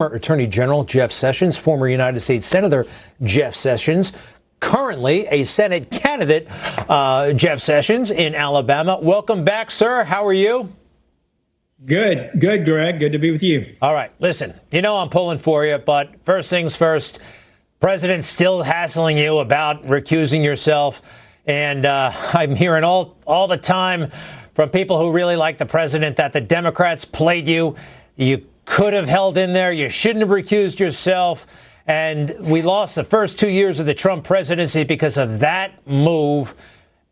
Attorney General Jeff Sessions, former United States Senator Jeff Sessions, currently a Senate candidate, Jeff Sessions in Alabama. Welcome back, sir. How are you? Good, Greg. Good to be with you. All right. Listen, you know I'm pulling for you, but first things first, President's still hassling you about recusing yourself. And I'm hearing all the time from people who really like the president that the Democrats played you. You could have held in there. You shouldn't have recused yourself. And we lost the first 2 years of the Trump presidency because of that move.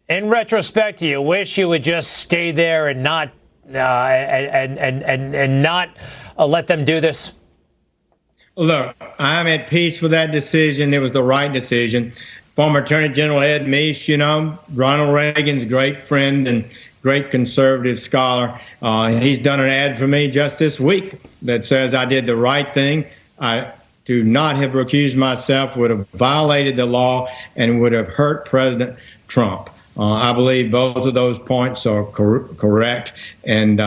In retrospect, you wish you would just stay there and not let them do this? Look, I'm at peace with that decision. It was the right decision. Former Attorney General Ed Meese, you know, Ronald Reagan's great friend and great conservative scholar. He's done an ad for me just this week that says I did the right thing. I do not have recused myself, would have violated the law and would have hurt President Trump. I believe both of those points are correct, and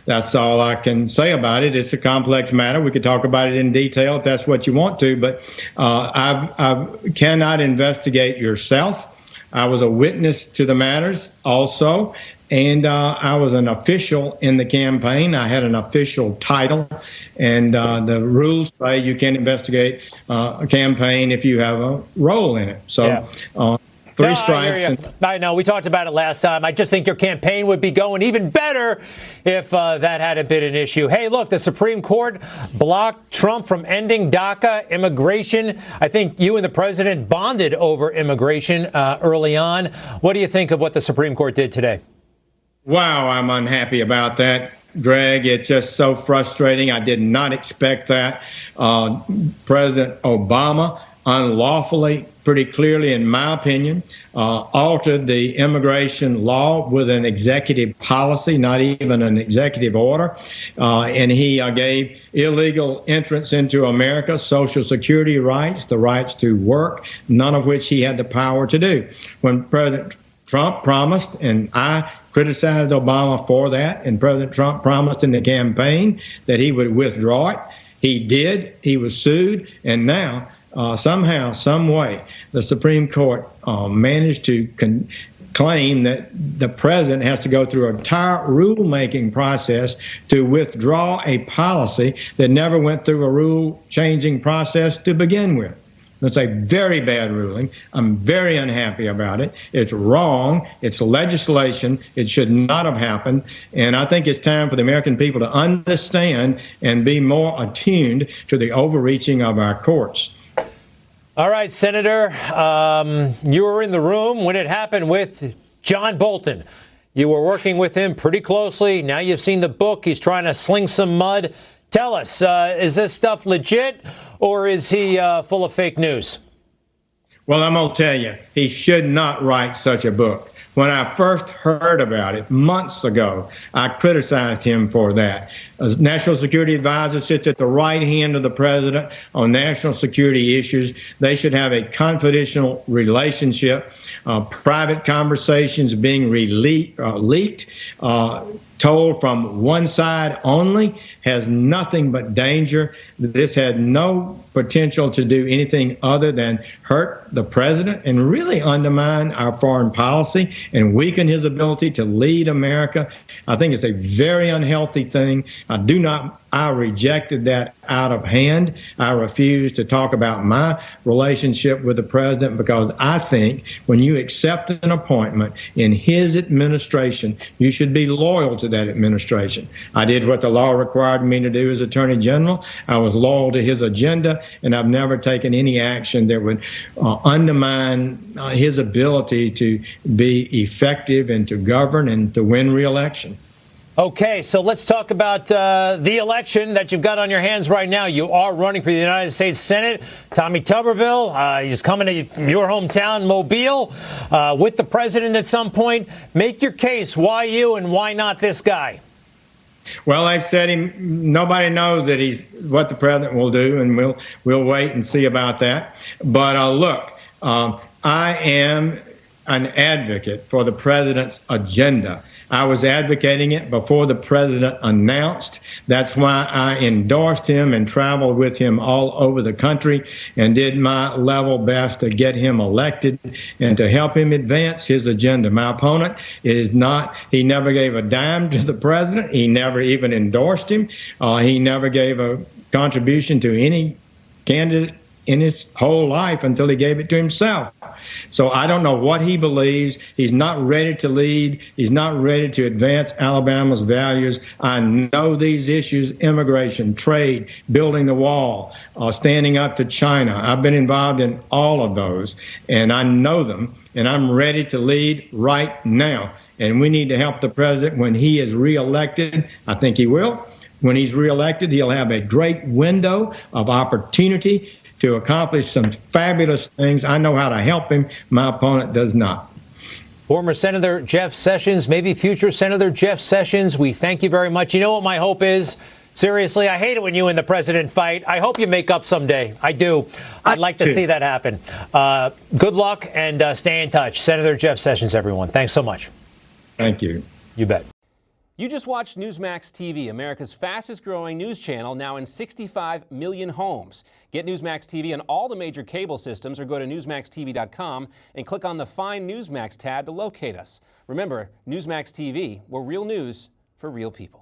that's all I can say about it. It's a complex matter. We could talk about it in detail if that's what you want to, but I cannot investigate yourself. I was a witness to the matters also, and I was an official in the campaign. I had an official title, and the rules say you can't investigate a campaign if you have a role in it. So. Yeah. Three strikes. I know. We talked about it last time. I just think your campaign would be going even better if that hadn't been an issue. Hey, look, the Supreme Court blocked Trump from ending DACA immigration. I think you and the president bonded over immigration early on. What do you think of what the Supreme Court did today? Wow, I'm unhappy about that, Greg. It's just so frustrating. I did not expect that. President Obama unlawfully, pretty clearly, in my opinion, altered the immigration law with an executive policy, not even an executive order. And he gave illegal entrance into America Social Security rights, the rights to work, none of which he had the power to do. When President Trump promised, and I criticized Obama for that, and President Trump promised in the campaign that he would withdraw it. He did. He was sued. And now, somehow, some way, the Supreme Court managed to claim that the president has to go through an entire rulemaking process to withdraw a policy that never went through a rule-changing process to begin with. That's a very bad ruling. I'm very unhappy about it. It's wrong. It's legislation. It should not have happened. And I think it's time for the American people to understand and be more attuned to the overreaching of our courts. All right, Senator, you were in the room when it happened with John Bolton. You were working with him pretty closely. Now you've seen the book. He's trying to sling some mud. Tell us, is this stuff legit or is he full of fake news? Well, I'm going to tell you, he should not write such a book. When I first heard about it months ago, I criticized him for that. As National Security Advisor sits at the right hand of the president on national security issues. They should have a confidential relationship, private conversations being leaked, told from one side only, has nothing but danger. This had no potential to do anything other than hurt the president and really undermine our foreign policy and weaken his ability to lead America. I think it's a very unhealthy thing. I rejected that out of hand. I refused to talk about my relationship with the president because I think when you accept an appointment in his administration, you should be loyal to that administration. I did what the law required me to do as Attorney General. I was loyal to his agenda, and I've never taken any action that would undermine his ability to be effective and to govern and to win re-election. Okay, so let's talk about the election that you've got on your hands right now. You are running for the United States Senate. Tommy Tuberville, he's coming to your hometown, Mobile, with the president at some point. Make your case. Why you and why not this guy? Well, I've said nobody knows that he's what the president will do, and we'll wait and see about that. But look, I am an advocate for the president's agenda. I was advocating it before the president announced. That's why I endorsed him and traveled with him all over the country and did my level best to get him elected and to help him advance his agenda. My opponent is not, he never gave a dime to the president. He never even endorsed him. He never gave a contribution to any candidate in his whole life until he gave it to himself. So I don't know what he believes. He's not ready to lead. He's not ready to advance Alabama's values. I know these issues: immigration, trade, building the wall, standing up to China. I've been involved in all of those, and I know them, and I'm ready to lead right now. And we need to help the president when he is reelected. I think he will. When he's reelected, he'll have a great window of opportunity to accomplish some fabulous things. I know how to help him. My opponent does not. Former Senator Jeff Sessions, maybe future Senator Jeff Sessions, we thank you very much. You know what my hope is? Seriously, I hate it when you and the president fight. I hope you make up someday. I do. I'd like to see that happen. Good luck and stay in touch. Senator Jeff Sessions, everyone. Thanks so much. Thank you. You bet. You just watched Newsmax TV, America's fastest growing news channel, now in 65 million homes. Get Newsmax TV on all the major cable systems or go to newsmaxtv.com and click on the Find Newsmax tab to locate us. Remember, Newsmax TV, we're real news for real people.